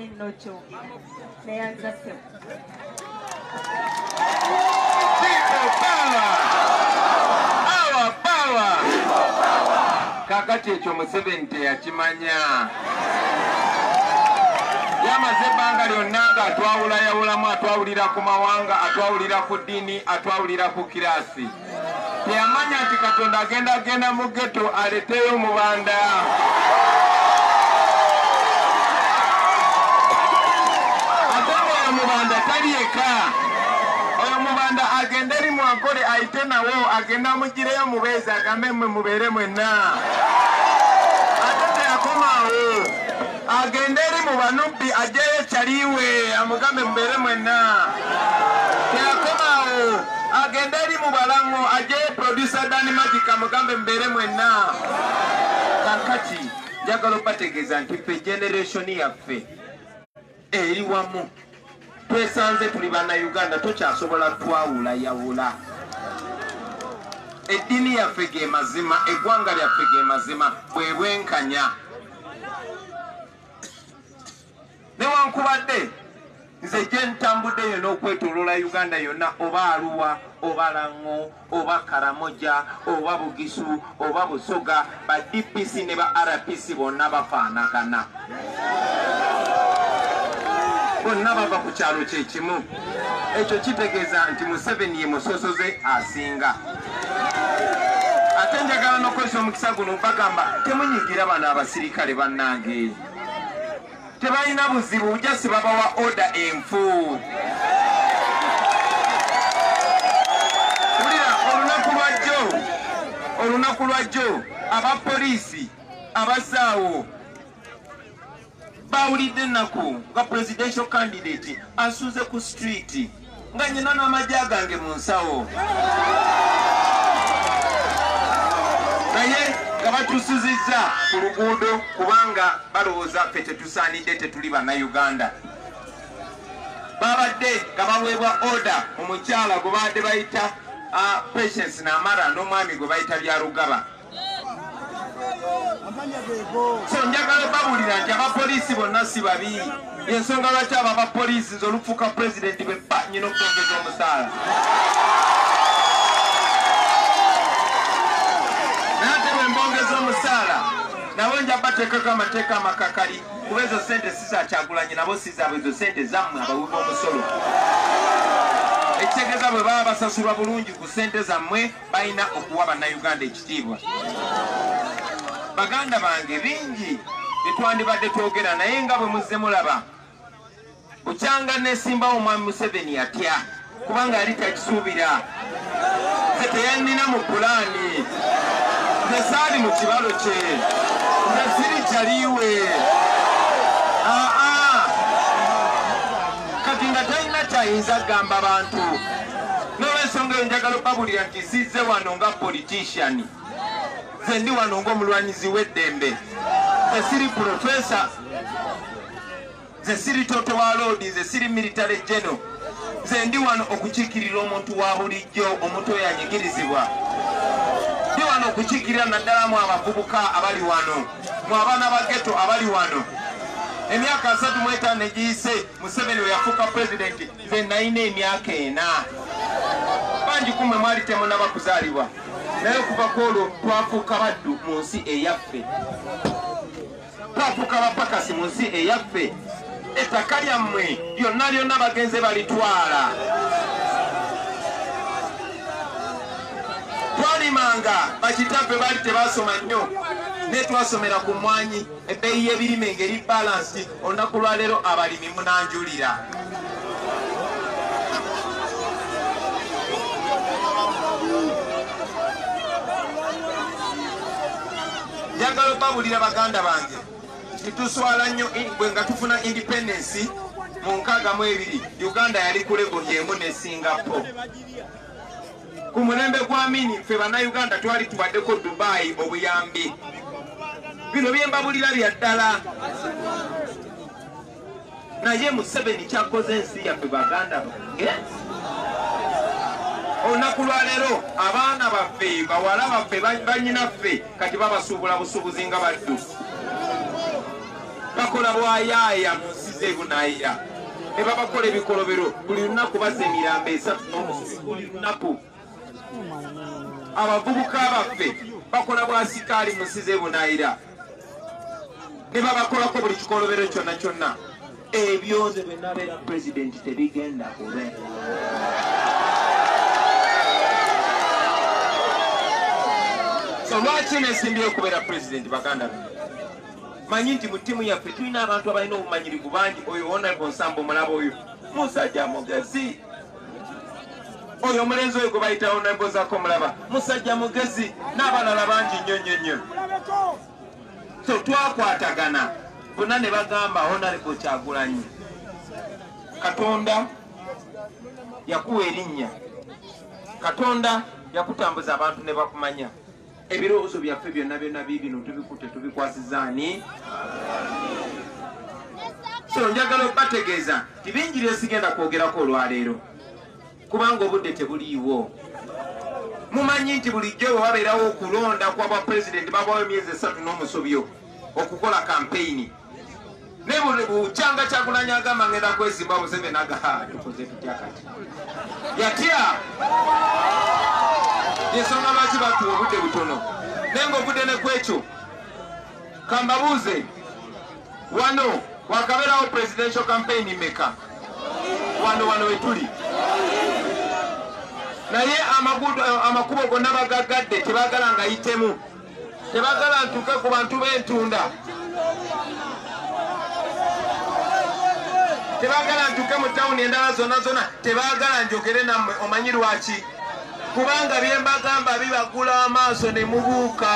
no choking. They are just power. Kakati ekyo Museveni teyakimanya. Yamaze ebbanga lyonna nga atwawulayawulamu, atwawulira ku mawanga, atwawulira ku ddiini, atwawulira ku kiraasi. Teyamanya nti Katonda agenda mu ghetto aleteyo Mubanda. Ate oyo Mubanda tali yekka. Oyo Mubanda agenda eri Mwankole ayite nawo, agenda amugireyo mubeezi agambe mmwe mubeere mwenna. Ate teyakomaawo. Agenda eri mu Banubbi ajjeyo Kyaliwe amugambe mubeere mwenna. Teyakomaawo. Agenda eri mu Balango ajjeyo producer Danny Magic amugambe mubeere mwenna. Kakati njagala okubategeeza nti ffe generation yaffe eri wamu twesanze tuli Bannayuganda tokyasobola twawulayawula. Eddiini yaffe ge mazima, eggwanga lyaffe ge mazima, bwe bwenkanya. Newankubadde nze gye ntambuddeyo n'okwetooloola Uganda yonna, oba Arua, oba Lango, oba Karamoja, oba Bugisu, oba Busoga, ba DPC ne ba RPC bonna bafaanagana. Bonna bava ku kyalo kye kimu. Ekyo kitegeeza nti Museveni ye musosoze asinga. Ate njagala n'okozesa omukisa guno bagamba temunyigira bano abasirikale bannange. Tebalina buzibu, just babawa order enfu. Olunaku lwajjo abapoliisi abasaawo bawulidde ennaku nga presidential candidate asuuze ku street nga nyina n'amagye gange mu nsawo. Naye nga batusuzizza ku luguudo kubanga balowooza ffe tetusaanidde, tetuli Bannayuganda. Babadde nga baweebwa order omukyala gwe baadde bayita Patience Namara n'omwami gwe bayita Byarugaba. So njagala babuulira nti abapoliisi bonna si babi. Ensonga lwaki abo abapoliisi nze olufuuka pulezidenti bwe nyina okwongeza omusaala. Naye ate bwe mbongeza omusaala nabo nja bateekako amateeka amakakali kuba ezo sente si za Kyagulanyi, nabo si zaabwe, ezo sente zammwe abawuga omusolo. Ekitegeeza bwe baba basasulwa bulungi ku sente zammwe balina okuwa Bannayuganda ekitiibwa. Baganda bange bingi byetwandibadde twogera, naye nga bwe muzze mulaba bukyanga nesimbawo omwami Museveni atya kubanga yali takisuubira. Nze teyannina mu pulaani, nze saali mu kibalo kye, nze siri Kyaliwe. Kati nga talina kyayinza gamba abantu. N'olwensonga eyo njagala okubabuulira nti sizze wano nga politician. Nze ndi wano ng'omulwanyizi w'eddembe. Nze siri profesa, nze siri toto wa loodi, nze siri military general. Nze ndi wano okukiikirira omuntu wa bulijjo, omuntu oyo anyigirizibwa. Ndi wano okukiikirira naddala mu abavubuka abali wano, mu abaana ba ghetto abali wano. Emyaka 35 egiyise Museveni we yafuuka pulezidenti, nze nalina emyaka 4. Bangi kumwe mwali temunaba kuzaalibwa. Naye okuva kwolwo twafuuka baddu mu nsi eyaffe. Twafuuka bapakasi mu nsi eyaffe. Ettaka lyammwe lyonna lyonna bagenze balitwala. Twalimanga bakitaffe baali tebasoma nnyo. Ne twasomera ku mwanyi, ebbeeyi y'ebirime ngeri balance. Olunaku lwa leero abalimi munanjulira. Njagala okubabuulira baganda bange tituswala nnyo bwe nga tufuna independence mu 62 Uganda yali ku level y'emu ne Singapore. Ku mulembe gwa Amini ffe Bannayuganda twali tubaddeko Dubai obuyambi. Bino bye mbabulira bya ddala. Naye Museveni kyakoze ensi yaffe baganda bange. Olunaku lwa leero abaana baffe, bawala baffe, bannyinaffe kati babasuubula busuubuzi nga baddu. Bakola bwayaaya mu nsi musize Bunaayira ne babakola ebikolobero buli lunaku bazza emirambo 3 buli lunaku. Abavubuka baffe bakola bwasikaali musize Bunaayira ne babakolako buli kikolobero kyonna ebyo nze bwe nabeera pulezidenti tebigenda kube. So lwaki nesimbye okubeera pulezidenti baganda be? Manyi nti mu ttiimu yaffe tulina abantu abalina obumanyirivu bangi. Oyo Honorable Nsambo mulaba oyo musajja mugezi, oyo omulenzi oyo gwe bayita Honorable Zaako mulaba musajja mugezi, n'abalala bangi nnyo. So twakwatagana bonna ne bagamba Honorable Kyagulanyi, Katonda yakuwa erinnya, Katonda yakutambuza abantu ne bakumanya. Ebirowoozo byaffe byonna bibino tubikutte tubikwasizaani. So njagala okubategeeza ti bingi byesigenda kwogerako olwaleero kubanga obudde tebuliiwo. Mumanyi nti bulijjo bwe wabeerawo okulonda kwa bwapulezidenti babwayo emyezi 3 n'omusobyo okukola kampeyini. Ne bukyanga Kyagulanyi agamba ngenda kwesimbwa Museveni tukoze tutya kati yatya. Yensonga lwaki batuwa obudde butono naye ng'obudde ne kwekyo kambabuuze wano wakabeerawo presidential campaign meka wano wetuli, naye amakubo gonna bagagadde tebagala ngayitemu, tebagala ntuke ku bantu b'entunda, tebagala ntuke mu tawuni endala zonna tebagala njogere nammwe. Omanyi lwaki? Kubanga byembagamba bibagula amaaso ne mubuuka.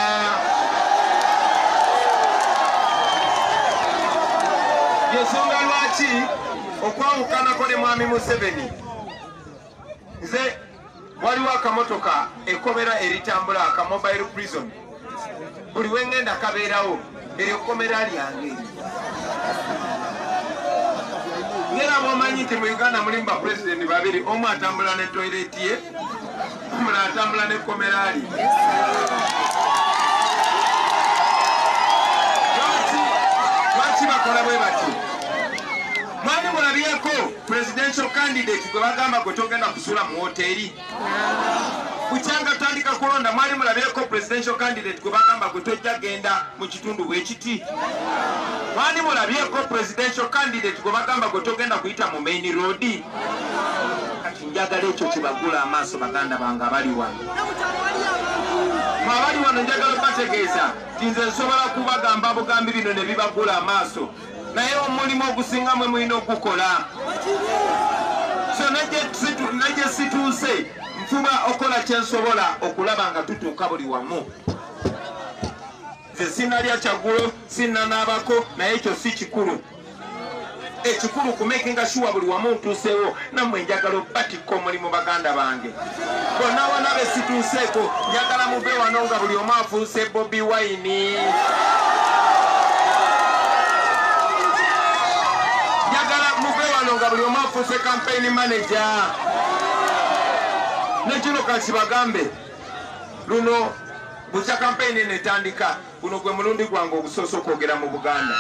Yensonga lwaki okwawukanako ne mwami Museveni. Nze waliwo akamotoka ekkomera eritambula aka mobile prison, buli wengenda kabeerawo eryo kkomera lyange. Ngera bwomanyi nti mu Uganda mulimu bapulezidenti babiri, omu atambula ne toilet ye, omulala atambula ne kkomera lye. Lwaki bakola bwe bati? Mwali mulabyeko presidential candidate gwe bagamba gwe togenda kusula mu hoteri. Bukyanga tandika kulonda mwali mulabyeko presidential candidate gwe bagamba gwe tojja genda mu kitundu bwekiti. Mwali mulabyeko presidential candidate gwe bagamba gwe togenda kuyita mu main road. Kati njagala ekyo kibagula amaaso baganda bange abali wano. Abali wano njagala bategeeza ti nze nsobola kubagamba bugambi bino ne bibagula amaaso, naye omulimu ogusinga mwe mulina okukola. So najje situuse nfuba okola kyensobola okulaba nga tutuuka buli wamu. Nze sinalya kyagulo sinnanaabako, naye ekyo si kikulu. Ekikulu kumakinga sure buli wamu ntuuseewo, nammwe njagala okubatikka omulimu baganda bange. Bonna wana be situuseeko njagala mube wano nga buli omu afuuse Bobi Wine. Njagala mube wano nga buli omu afuuse campaign manager. Nekino kansibagambe luno bukya campaign netandika, guno gwe mulundi gwange ogusoose okwogera mu Buganda.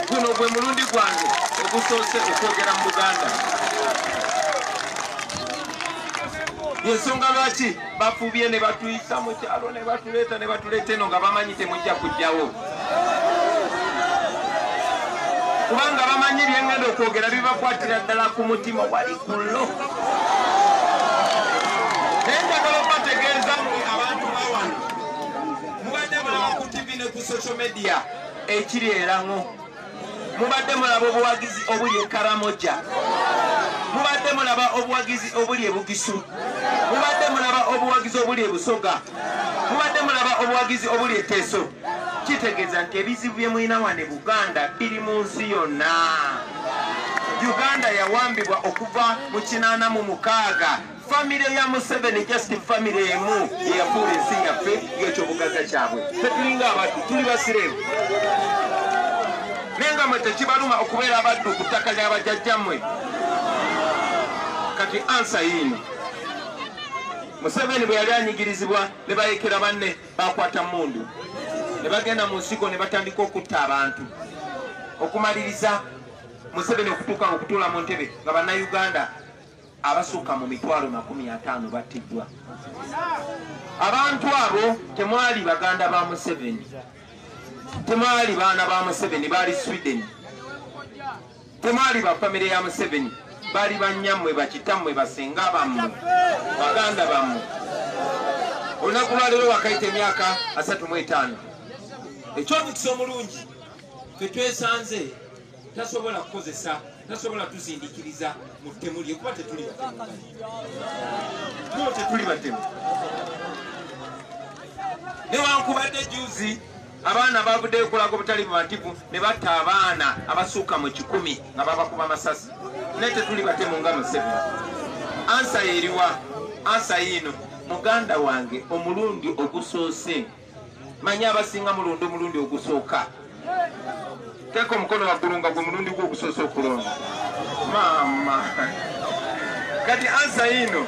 Guno gwe mulundi gwange ogusoose okwogera mu Buganda. Yensonga lwaki bafubye ne batuyisa mu kyalo ne batuleeta eno nga bamanyi temujja kujjawo. Kubanga bamanyi byengenda okwogera bibakwatira ddala ku mutima wali kullo. Naye njagala okubategeeza abantu bawano mubadde mulaba ku TV ne ku social media ekiri erango. Mubadde mulaba obuwagizi obuli e Karamoja, mubadde mulaba obuwagizi obuli e Bugisu, mubadde mulaba obuwagizi obuli e Busoga, mubadde mulaba obuwagizi obuli e Teso. Kitegeeza nti ebizibu bye mulina wano e Buganda biri mu nsi yonna. Uganda yawambibwa okuva mu 86. Famire ya Museveni just famire emu eyafuula ensi yaffe ng'ekyobugaga kyabwe. Tetulinga abantu, tuli basireevu. Nenga mwe tekibaluma okubeera abaddu ku ttaka ly'abajjajjammwe. Kati ansa yino, Museveni bwe yali anyigirizibwa ne bayekera banne bakwata mundu, ne bagenda mu nsiko ne batandika okutta abantu. okumaliriza Museveni okutuuka okutuula mu ntebe nga bannayuganda abasukka mu 50,000 battiddwa. Abantu abo temwali baganda ba Museveni, temwali baana ba Museveni, baali Sweden. Temwali ba famire ya Museveni, baali bannyammwe, bakitammwe, basenga bammwe, baganda bammwe. Olunaku lwa leero wakayita emyaka 35. Ekyomukisa omulungi ffe twesanze tasobola kukozesa, tasobola tuzindikiriza mu ttemu lye kuba tetuli batemu. Tetuli batemu. Newankubadde juzi abaana bavuddeyo okulaga obutali bumativu ne batta abaana abasukka mu 10 nga babakuba amasasi. Naye tetuli batemu nga Museveni. Ansa yeriwa, ansa yino muganda wange omulundi ogusoose. Manya abasinga mulonda omulundi ogusooka. Teeka omukono waggulu nga gwe mulundi gwo ogusoose okulonda. Maama. Kati ansa yino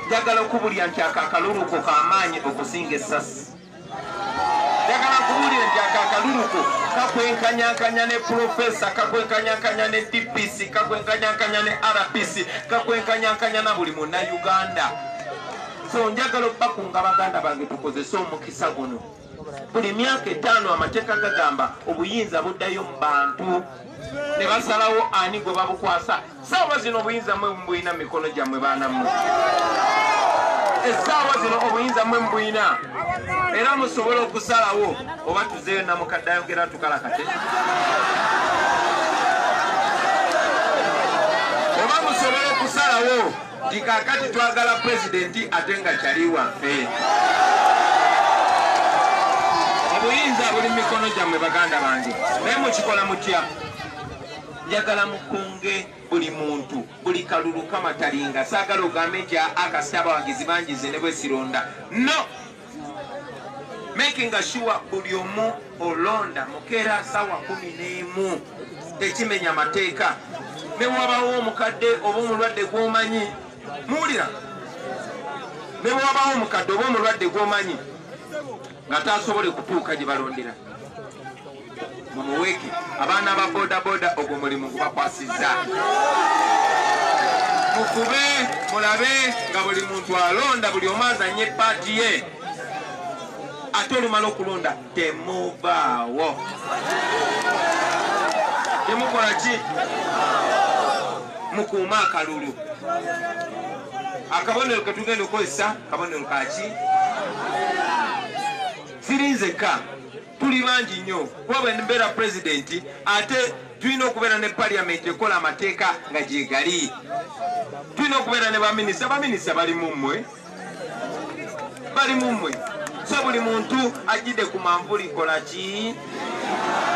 njagala okubulya nti akaluluko k'amaanyi okusinga essasi. Njagala okubulya nti akaluluko kakwenkanyakanya ne Profesa, kakwenkanyakanya ne DPC, kakwenkanyakanya ne RPC, kakwenkanyakanya na buli munnayuganda. So njagala okubakunga baganda bange tukozese omukisa guno. Buli myaka 5 amateeka gagamba obuyinza buddayo mu bantu. Ne basalawo ani gwe babukwasa. Saawa zino obuyinza mwe mbuyina mikono gyammwe baana mmwe. Essaawa zino obuyinza mwe mbuyina. Era musobola okusalawo oba tuzeeyo namukadde ayogera tukalakate. Oba musobola okusalawo nti kaakati twagala pulezidenti ate nga kyali waffe. Obuyinza buli mikono gyammwe baganda bange. Naye mukikola mutya? Njagala mukunge buli muntu, buli kalulu kamatalinga. Saagala ogambe nti akasita abawagizi bangize ne bwe sironda. No! Making sure buli omu olonda mukeera sawa 11 tekimenya mateeka. Ne wabawo omukadde oba omulwadde gw'omanyi muwulira, ne wabawo omukadde oba omulwadde gw'omanyi nga tasobole kutuuka gye balondera, mumuweeke. Abaana ba bodaboda ogwo mulimu gubakwasizza. Mukube mulabe nga buli muntu alonda, buli omu azanye paati ye. Ate olumala okulonda temuvaawo. Temukola ki? Mukuuma akalulu. Akabonero ke tugenda okukozesa kabonero kaki? Sirinzeka tuli bangi nnyo kuba bwe mbeera pulezidenti ate tulina okubeera ne paliyamenti ekola amateeka nga gyegali. Tulina okubeera ne baminisita. Baminisita bali mummwe, bali mummwe. So buli muntu ajjidde ku manvuli kola ki?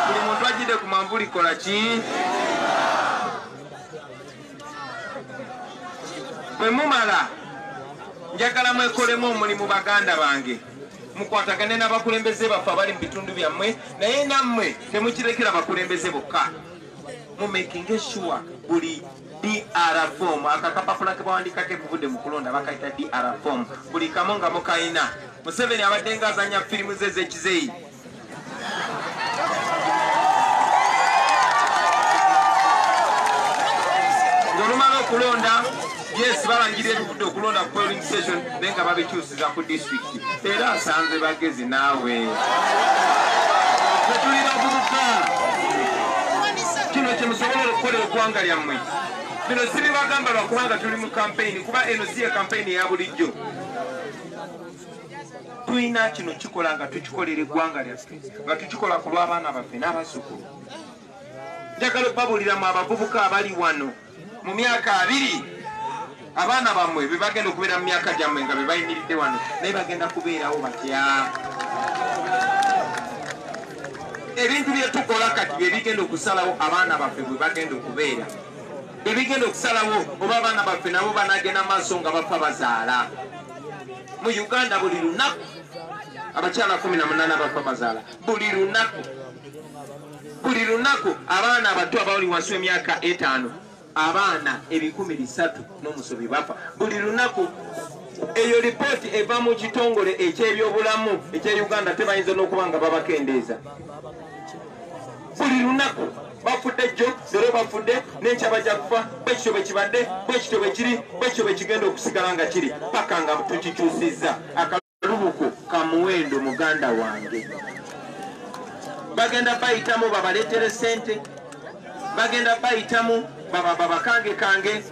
Buli muntu ajjidde ku manvuli kola ki? Bwe mumala njagala mwekolemu omulimu baganda bange. Mukwatagane n'abakulembeze baffe abali mu bitundu byammwe, naye nammwe temukirekera bakulembeze bokka. Mumakinge sure buli DR form, akakapapula ke bawandikako ebivudde mu kulonda bakayita DR form, buli kamu nga mukayina. Museveni abadde ng'azanya firimu ze ez'ekizeeyi. Ng'olumala okulonda, yes, balangira ebivudde okulonda ku polling station naye nga babikyusiza ku district. Era asanze bagezi naawe. Tetuli bavubuka. Kino kye musobola okukolera eggwanga lyammwe. Bino si bibagamba lwakubanga tuli mu kampeyini, kuba eno si ye kampeyini eya bulijjo. Tulina kino kikola nga tukikolera eggwanga lyaffe, nga tukikola ku lw'abaana baffe n'abazzukulu. Njagala okubabuliramu abavubuka abali wano mu myaka 2 abaana bammwe be bagenda okubeera mu myaka gyammwe nga be bayimiridde wano naye bagenda kubeerawo batya. Ebintu bye tukola kati bye bigenda okusalawo abaana baffe bwe bagenda okubeera, bye bigenda okusalawo oba abaana baffe nabo banagenda maaso nga bafa bazaala. Mu Uganda buli lunaku abakyala 18 bafa bazaala. Buli lunaku abaana abato abali wansi w'emyaka 5 abaana 300 n'omusobi bafa. Buli lunaku. Eyo lipooti eva mu kitongole eky'ebyobulamu ekya Uganda tebayinza n'okuba nga babakendeeza. buli lunaku bafudde jjo leero bafudde n'enkya bajja kufa bwekityo bwe kibadde bwekityo bwe kiri bwekityo bwe kigenda okusigala nga kiri paka nga tukikyusizza akalubuko ka muwendo muganda wange bagenda bayitamu babaleetere sente bagenda bayitamu babakange kange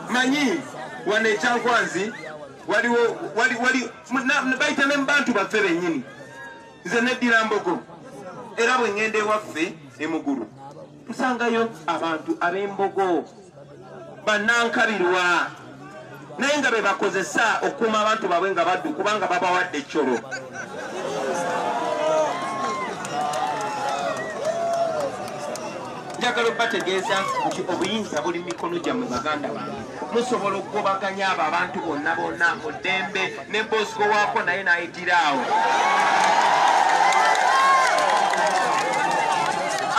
manyi wano ekyankwanzi wali bayita ne mu bantu baffe bennyini nze neddira mbogo era bwe ŋŋenda ewaffe emugulu tusangayo abantu ab'embogo bannankabirwa naye nga be bakozesa okukuuma abantu baabwe nga baddu kubanga babawadde ekyolo njagala obbategeeza nti obuyinza buli mu mikono gyammwe baganda bange musobola okugobaganya abo abantu bonna bonna mu ddembe ne bosco waako naye nayitiraawo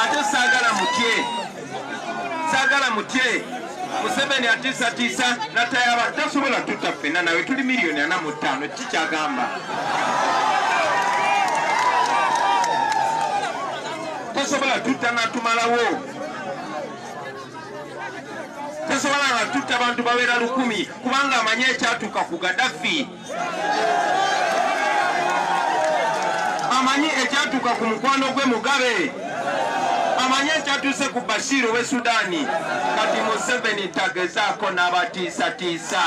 ate saagala mutye Museveni atiisatiisa natayaba tasobola tutta ffenna nawe tuli miliyoni 45 kikyagamba tasobola tutta natumalawo tasobola natutta abantu bawera 100 kubanga amanye ekyatuuka ku Gaddafi amanyi ekyatuuka ku mukwano gwe Mugabe amanyi ekyatuuse ku Bashir ow'e Sudaani kati Museveni tagezaako n'abatiisatiisa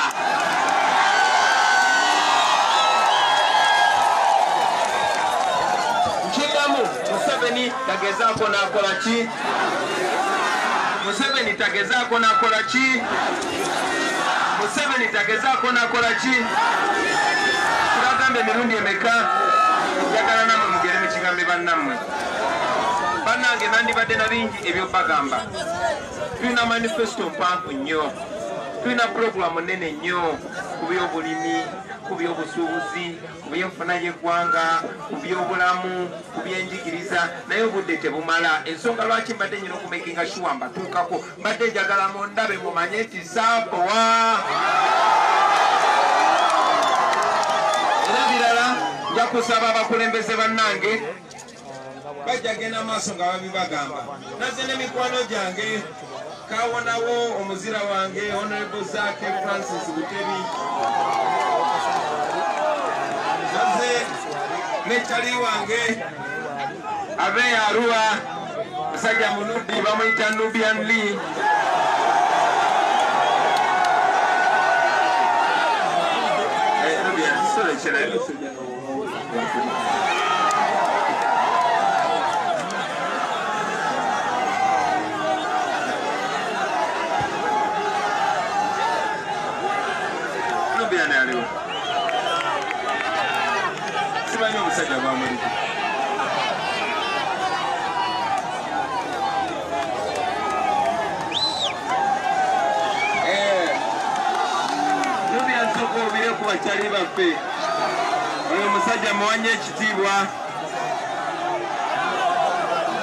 nkigamu Museveni tagezaako n'akola ki Museveni tagezaako n'akola ki Museveni tagezaako n'akola ki tulagambe emirundi emeka njagala nammwe mugere mu kigambe bannammwe bannange nandibadde na bingi ebyo bagamba tulina manifesto mpanvu nnyo tulina puroguramu nnene nnyo ku by'obulimi ku by'obusuubuzi ku by'enfuna y'eggwanga ku by'obulamu ku by'enjigiriza naye obudde tebumala ensonga lwaki mbadde nyina okumekinga shuwa mbatuukako mbadde njagala mundabe mumanye nti saapowa era birala nja kusaba abakulembeze bannange bajja genda maaso nga babibagamba naze n'emikwano gyange kawonawo omuzira wange honorable Zaake Francis Butebi naze nekyali wange abeya Arua musajja munudi bamuyita Nubian Lee simanyi omusajja gwamuliki nubyansooka obire ku bakyali baffe oyo omusajja muwanye ekitiibwa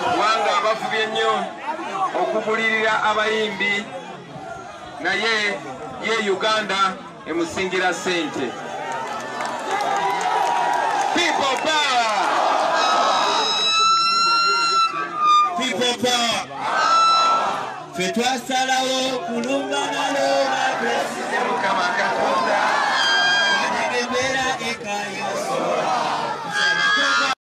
kubanga abafubye nnyo okugulirira abayimbi naye ye Uganda emusingira sente People power! People power! Fais toi ça là-haut, Kulumbanalo, la précision, Kamakakota, Nagabera et Kayo.